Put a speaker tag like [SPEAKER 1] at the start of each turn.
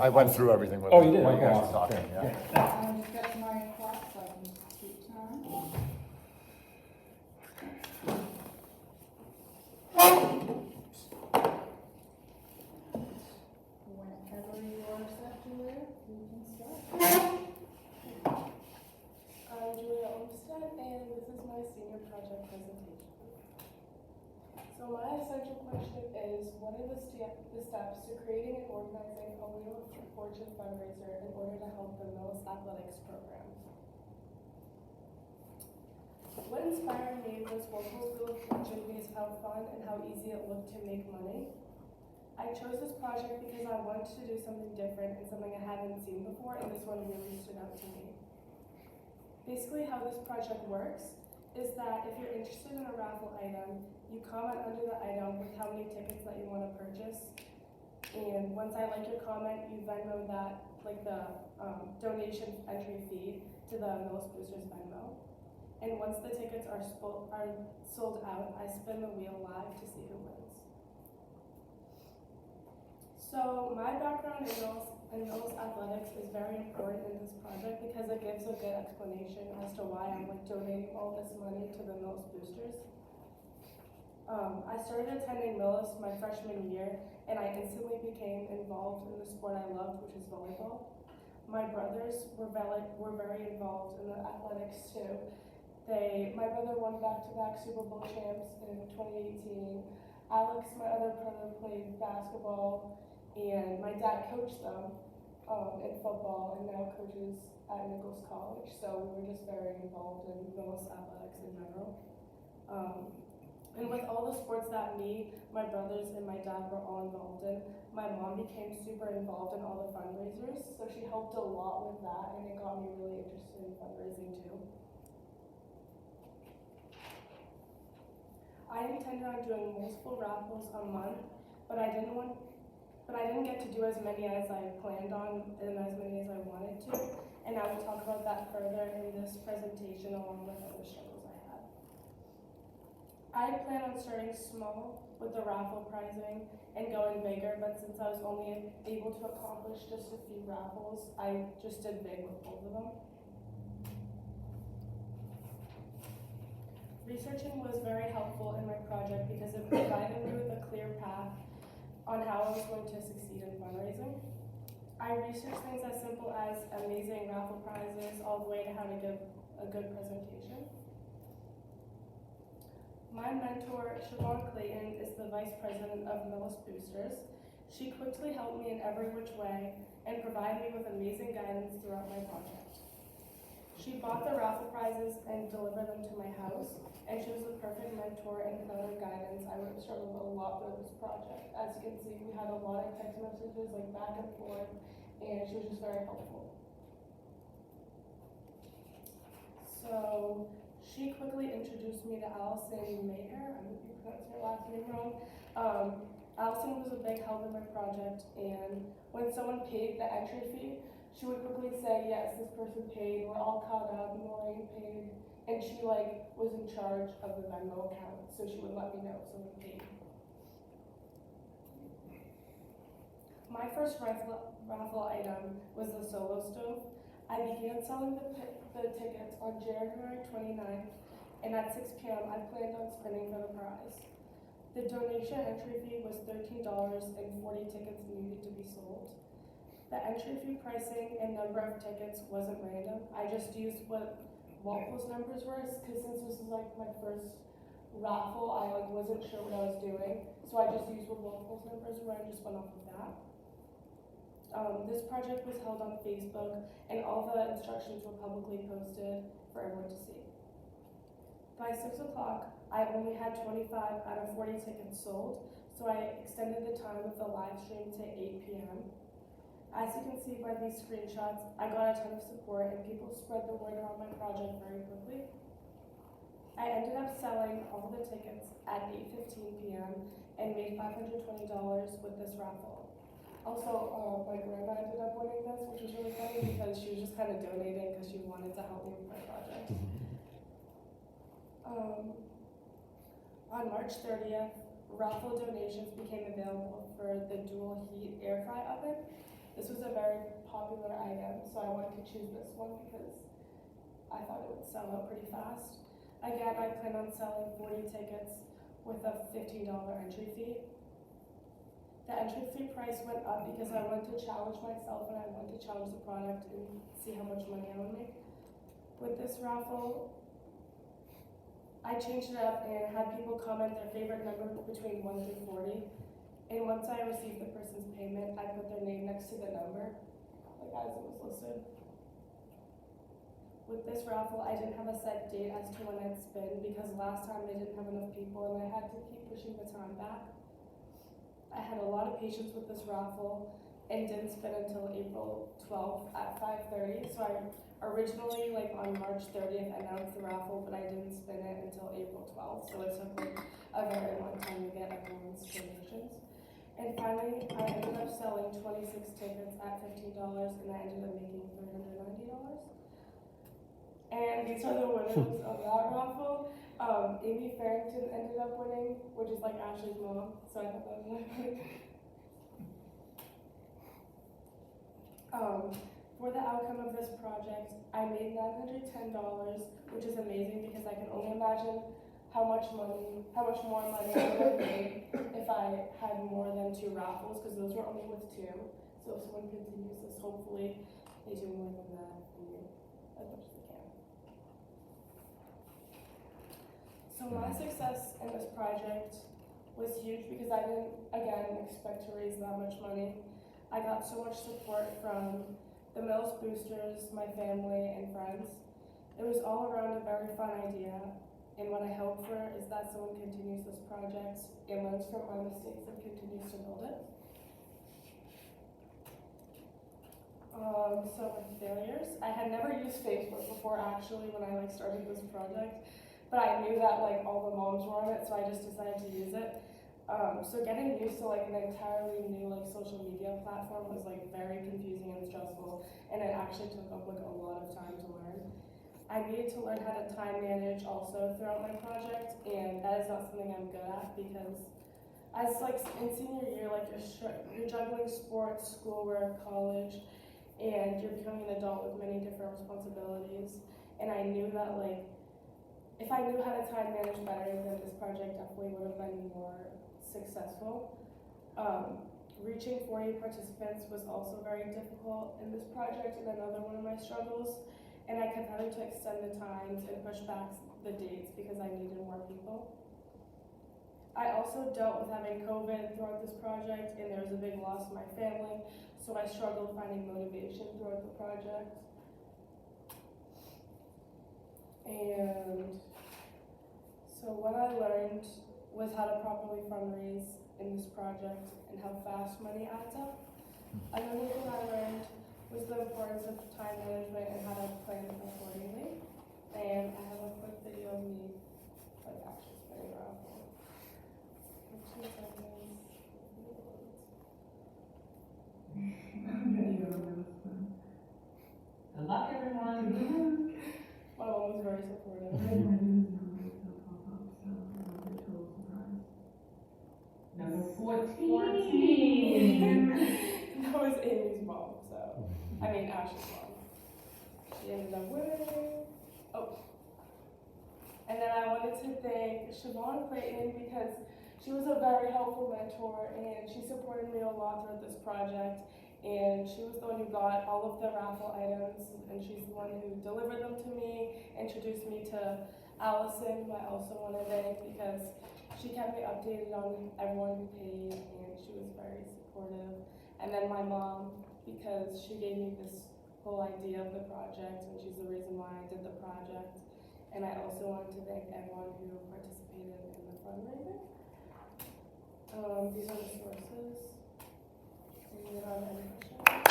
[SPEAKER 1] I went through everything with
[SPEAKER 2] Oh,
[SPEAKER 1] him
[SPEAKER 2] you did?
[SPEAKER 1] while you guys
[SPEAKER 2] Okay.
[SPEAKER 1] were talking, yeah.
[SPEAKER 3] Just get my clock so I can keep time. Whenever you are set, Julia, you can start.
[SPEAKER 4] I'm Julia Olmsted, and this is my senior project presentation. So my essential question is, what are the steps to creating and organizing a Wheel of Fortune fundraiser in order to help the Millis athletics program? What inspired me was Wolf's Wheel of Fortune based how fun and how easy it looked to make money. I chose this project because I wanted to do something different and something I hadn't seen before, and this one really stood out to me. Basically, how this project works is that if you're interested in a raffle item, you comment under the item with how many tickets that you want to purchase. And once I like your comment, you Venmo that, like the donation entry fee to the Millis Boosters Venmo. And once the tickets are sold out, I spin the wheel live to see who wins. So my background in Millis athletics is very important in this project because it gives a good explanation as to why I'm donating all this money to the Millis Boosters. I started attending Millis my freshman year, and I instantly became involved in the sport I loved, which is volleyball. My brothers were very involved in the athletics too. My brother won back-to-back Super Bowl champs in 2018. Alex, my other brother, played basketball, and my dad coached them in football and now coaches at Nichols College. So we were just very involved in Millis athletics in general. And with all the sports that my brothers, and my dad were all involved in, my mom became super involved in all the fundraisers. So she helped a lot with that, and it got me really interested in fundraising too. I intended on doing multiple raffles a month, but I didn't get to do as many as I planned on and as many as I wanted to, and I will talk about that further in this presentation along with other struggles I had. I plan on starting small with the raffle pricing and going bigger, but since I was only able to accomplish just a few raffles, I just did big with both of them. Researching was very helpful in my project because it provided me with a clear path on how I was going to succeed in fundraising. I researched things as simple as amazing raffle prizes all the way to how to give a good presentation. My mentor, Siobhan Clayton, is the vice president of Millis Boosters. She quickly helped me in every which way and provided me with amazing guidance throughout my project. She bought the raffle prizes and delivered them to my house, and she was the perfect mentor, and without her guidance, I would have struggled a lot with this project. As you can see, we had a lot of text messages, back and forth, and she was just very helpful. So she quickly introduced me to Allison Mayer. I hope you pronounced her last name wrong. Allison was a big help in my project, and when someone paid the entry fee, she would quickly say, yes, this person paid, we're all caught up, Maureen paid, and she was in charge of the Venmo account, so she would let me know if someone paid. My first raffle item was the solo stove. I began selling the tickets on January 29th, and at 6 p.m. I planned on spinning for the prize. The donation entry fee was $13 and 40 tickets needed to be sold. The entry fee pricing and number of tickets wasn't random. I just used what Walpole's numbers were, because since this was my first raffle, I wasn't sure what I was doing. So I just used what Walpole's numbers were and just went off of that. This project was held on Facebook, and all the instructions were publicly posted for everyone to see. By 6 o'clock, I only had 25 out of 40 tickets sold, so I extended the time of the live stream to 8 p.m. As you can see by these screenshots, I got a ton of support and people spread the word around my project very quickly. I ended up selling all the tickets at 8:15 p.m. and made $520 with this raffle. Also, my grandma ended up winning this, which was really funny because she was just kind of donating because she wanted to help me with my project. On March 30th, raffle donations became available for the dual heat air fry oven. This was a very very popular item, so I wanted to choose this one because I thought it would sell out pretty fast. Again, I plan on selling 40 tickets with a $15 entry fee. The entry fee price went up because I wanted to challenge myself and I wanted to challenge the product and see how much money I would make. With this raffle, I changed it up and had people comment their favorite number between 1 through 40. And once I received the person's payment, I put their name next to the number, like as it was listed. With this raffle, I didn't have a set date as to when I'd spin because last time they didn't have enough people and I had to keep pushing the time back. I had a lot of patience with this raffle and didn't spin until April 12th at 5:30. So I originally, like on March 30th, announced the raffle, but I didn't spin it until April 12th. So it took like a very long time to get everyone's donations. And finally, I ended up selling 26 tickets at $15 and I ended up making $390. And these are the winners of that raffle. Amy Farrington ended up winning, which is like Ashley's mom, so I thought that was really funny. For the outcome of this project, I made $910, which is amazing because I can only imagine how much more money I would have made if I had more than 2 raffles, because those were only with 2. So if someone continues this, hopefully they do more than that and as much as they can. So my success in this project was huge because I didn't, again, expect to raise that much money. I got so much support from the Mills boosters, my family, and friends. It was all around a very fun idea, and what I hope for is that someone continues this project and learns from our mistakes and continues to build it. So my failures, I had never used Facebook before actually when I started this project, but I knew that all the moms were on it, so I just decided to use it. So getting used to an entirely new social media platform was very confusing and stressful, and it actually took up a lot of time to learn. I needed to learn how to time manage also throughout my project, and that is not something I'm good at because as in senior year, you're juggling sports, schoolwork, college, and you're becoming an adult with many different responsibilities. And I knew that if I knew how to time manage better, then this project definitely would have been more successful. Reaching 40 participants was also very difficult in this project and another one of my struggles. And I kept having to extend the times and push back the dates because I needed more people. I also dealt with having COVID throughout this project, and there was a big loss in my family, so I struggled finding motivation throughout the project. And so what I learned was how to properly fundraise in this project and how fast money adds up. Another thing I learned was the importance of time management and how to plan accordingly. And I have a quick video of me actually spinning around for 2 seconds.
[SPEAKER 1] Good luck, everyone.
[SPEAKER 4] My mom was very supportive.
[SPEAKER 1] Number 14.
[SPEAKER 4] That was Amy's mom, Ashley's mom. She ended up winning. Oh. And then I wanted to thank Siobhan Clayton because she was a very helpful mentor and she supported me a lot throughout this project. And she was the one who got all of the raffle items, and she's the one who delivered them to me, introduced me to Allison, who I also want to thank because she kept me updated on everyone who paid, and she was very supportive. And then my mom, because she gave me this whole idea of the project, and she's the reason why I did the project. And I also wanted to thank everyone who participated in the fundraising. These are the sources. Do you have any questions?